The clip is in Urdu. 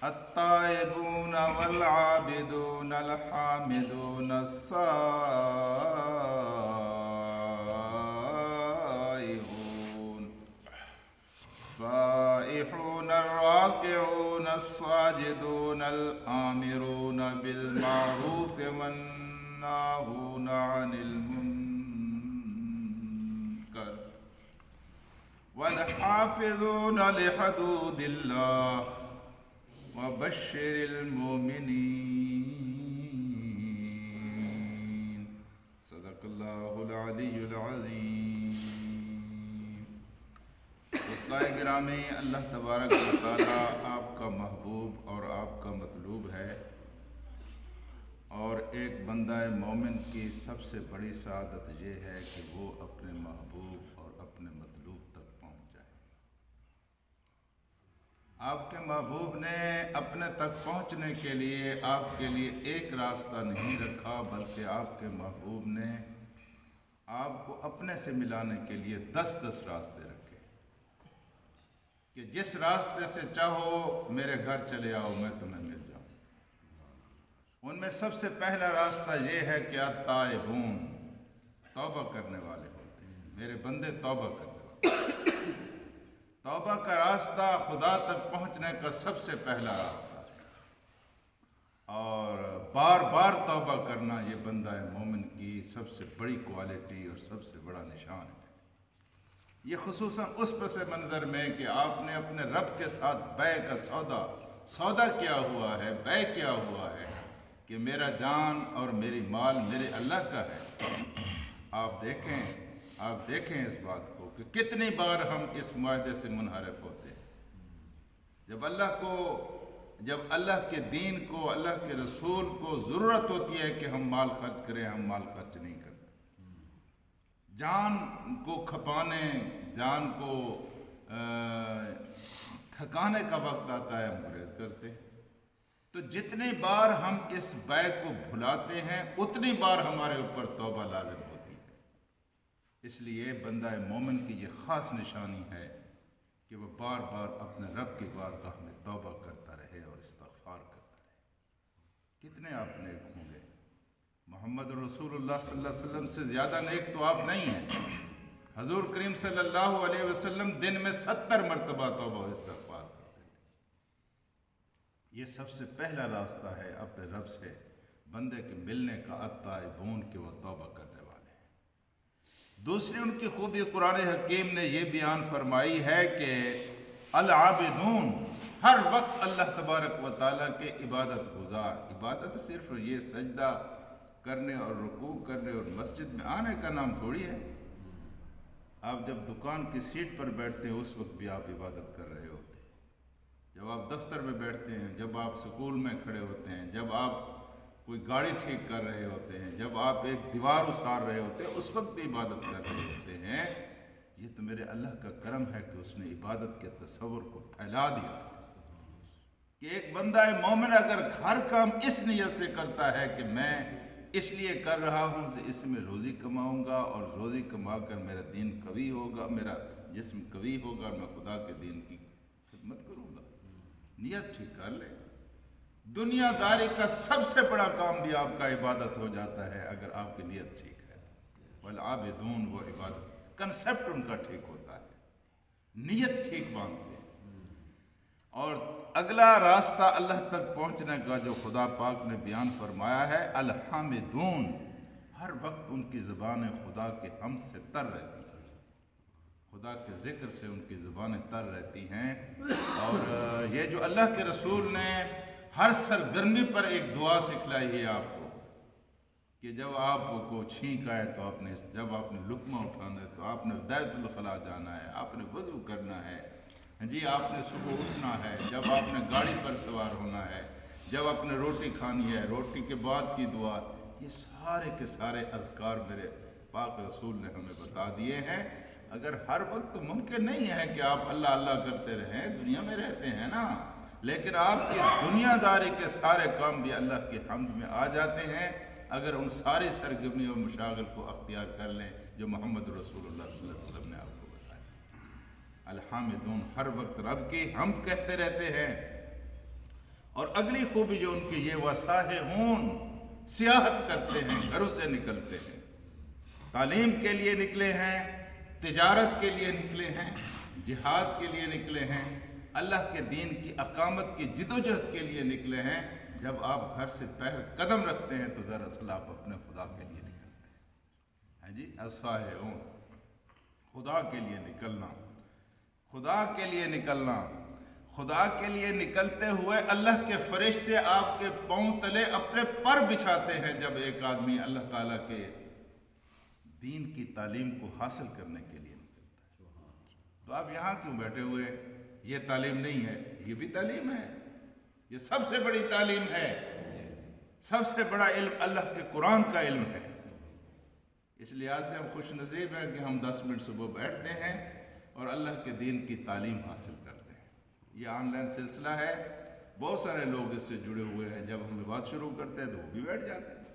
التائبون والعابدون الحامدون السائحون الراكعون الساجدون الآمرون بالمعروف والناهون عن المنكر والحافظون لحدود الله وبشر المؤمنين صدق اللہ العلی العظیم۔ رفقائے گرامی، اللہ تبارک و تعالیٰ آپ کا محبوب اور آپ کا مطلوب ہے، اور ایک بندہ مومن کی سب سے بڑی سعادت یہ ہے کہ وہ اپنے محبوب اور اپنے مطلوب تک پہنچ جائے۔ آپ کے محبوب نے اپنے تک پہنچنے کے لیے آپ کے لیے ایک راستہ نہیں رکھا، بلکہ آپ کے محبوب نے آپ کو اپنے سے ملانے کے لیے 10 راستے رکھے کہ جس راستے سے چاہو میرے گھر چلے آؤ، میں تمہیں مل جاؤں۔ ان میں سب سے پہلا راستہ یہ ہے کہ التائبون، توبہ کرنے والے ہوتے ہیں، میرے بندے توبہ کرنے والے۔ توبہ کا راستہ خدا تک پہنچنے کا سب سے پہلا راستہ ہے، اور بار بار توبہ کرنا یہ بندہ مومن کی سب سے بڑی کوالٹی اور سب سے بڑا نشان ہے۔ یہ خصوصاً اس پس منظر میں کہ آپ نے اپنے رب کے ساتھ بیع کا سودا کیا ہوا ہے، بیع کیا ہوا ہے کہ میرا جان اور میری مال میرے اللہ کا ہے۔ آپ دیکھیں اس بات کو کہ کتنی بار ہم اس معاہدے سے منحرف ہوتے ہیں۔ جب اللہ کے دین کو، اللہ کے رسول کو ضرورت ہوتی ہے کہ ہم مال خرچ کریں، ہم مال خرچ نہیں کرتے۔ جان کو کھپانے، جان کو تھکانے کا وقت آتا ہے، ہم گریز کرتے ہیں۔ تو جتنی بار ہم اس بیع کو بھلاتے ہیں اتنی بار ہمارے اوپر توبہ لازم ہوتی ہے۔ اس لیے بندہ مومن کی یہ خاص نشانی ہے کہ وہ بار بار اپنے رب کی بارگاہ میں توبہ کرتا رہے اور استغفار کرتا رہے۔ کتنے آپ نیک ہوں گے، محمد رسول اللہ صلی اللہ علیہ وسلم سے زیادہ نیک تو آپ نہیں ہیں۔ حضور کریم صلی اللہ علیہ وسلم دن میں 70 مرتبہ توبہ و استغفار کرتے تھے۔ یہ سب سے پہلا راستہ ہے اپنے رب سے بندے کے ملنے کا، التائبون، کہ وہ توبہ کرنے والے ہیں۔ دوسری ان کی خوبی قرآن حکیم نے یہ بیان فرمائی ہے کہ العابدون، ہر وقت اللہ تبارک و تعالیٰ کے عبادت گزار۔ عبادت صرف یہ سجدہ کرنے اور رکوع کرنے اور مسجد میں آنے کا نام تھوڑی ہے۔ آپ جب دکان کی سیٹ پر بیٹھتے ہیں اس وقت بھی آپ عبادت کر رہے ہوتے ہیں، جب آپ دفتر میں بیٹھتے ہیں، جب آپ سکول میں کھڑے ہوتے ہیں، جب آپ کوئی گاڑی ٹھیک کر رہے ہوتے ہیں، جب آپ ایک دیوار اسار رہے ہوتے ہیں، اس وقت بھی عبادت کر رہے ہوتے ہیں۔ یہ تو میرے اللہ کا کرم ہے کہ اس نے عبادت کے تصور کو پھیلا دیا کہ ایک بندہ مومن اگر ہر کام اس نیت سے کرتا ہے کہ میں اس لیے کر رہا ہوں کہ اس میں روزی کماؤں گا، اور روزی کما کر میرا دین قوی ہوگا، میرا جسم قوی ہوگا، میں خدا کے دین کی خدمت کروں گا۔ نیت ٹھیک کر لے۔ دنیا داری کا سب سے بڑا کام بھی آپ کا عبادت ہو جاتا ہے اگر آپ کی نیت ٹھیک ہے۔ والعابدون، وہ عبادت کنسپٹ ان کا ٹھیک ہوتا ہے، نیت ٹھیک باندھتے ہیں۔ اور اگلا راستہ اللہ تک پہنچنے کا جو خدا پاک نے بیان فرمایا ہے، الحامدون، ہر وقت ان کی زبان خدا کے حمد سے تر رہتی ہے، خدا کے ذکر سے ان کی زبانیں تر رہتی ہیں۔ اور یہ جو اللہ کے رسول نے ہر سرگرمی پر ایک دعا سکھلائی ہے آپ کو کہ جب آپ کو چھینک آئے تو جب آپ نے لقمہ اٹھانا ہے تو آپ نے بیت الخلاء جانا ہے، آپ نے وضو کرنا ہے، جی آپ نے صبح اٹھنا ہے، جب آپ نے گاڑی پر سوار ہونا ہے، جب آپ نے روٹی کھانی ہے، روٹی کے بعد کی دعا، یہ سارے کے سارے اذکار میرے پاک رسول نے ہمیں بتا دیے ہیں۔ اگر ہر وقت تو ممکن نہیں ہے کہ آپ اللہ اللہ کرتے رہیں، دنیا میں رہتے ہیں نا، لیکن آپ کی دنیا داری کے سارے کام بھی اللہ کے حمد میں آ جاتے ہیں اگر ان ساری سرگرمی اور مشاغل کو اختیار کر لیں جو محمد رسول اللہ صلی اللہ علیہ وسلم نے آپ کو بتایا۔ الحامدون، ہر وقت رب کی حمد کہتے رہتے ہیں۔ اور اگلی خوبی جو ان کی یہ وسائحون سیاحت کرتے ہیں، گھروں سے نکلتے ہیں، تعلیم کے لیے نکلے ہیں، تجارت کے لیے نکلے ہیں، جہاد کے لیے نکلے ہیں، اللہ کے دین کی اقامت کی جدوجہد کے لیے نکلے ہیں۔ جب آپ گھر سے پیر قدم رکھتے ہیں تو دراصل آپ اپنے خدا کے لیے نکلتے ہیں۔ ہاں جی، الصائحون، خدا کے لیے نکلنا، خدا کے لیے نکلنا، خدا کے لیے نکلتے ہوئے اللہ کے فرشتے آپ کے پاؤں تلے اپنے پر بچھاتے ہیں جب ایک آدمی اللہ تعالیٰ کے دین کی تعلیم کو حاصل کرنے کے لیے نکلتا ہے۔ تو آپ یہاں کیوں بیٹھے ہوئے؟ یہ تعلیم نہیں ہے، یہ بھی تعلیم ہے، یہ سب سے بڑی تعلیم ہے، سب سے بڑا علم اللہ کے قرآن کا علم ہے۔ اس لحاظ سے ہم خوش نصیب ہیں کہ ہم 10 منٹ صبح بیٹھتے ہیں اور اللہ کے دین کی تعلیم حاصل کرتے ہیں۔ یہ آن لائن سلسلہ ہے، بہت سارے لوگ اس سے جڑے ہوئے ہیں، جب ہم بات شروع کرتے ہیں تو وہ بھی بیٹھ جاتے ہیں۔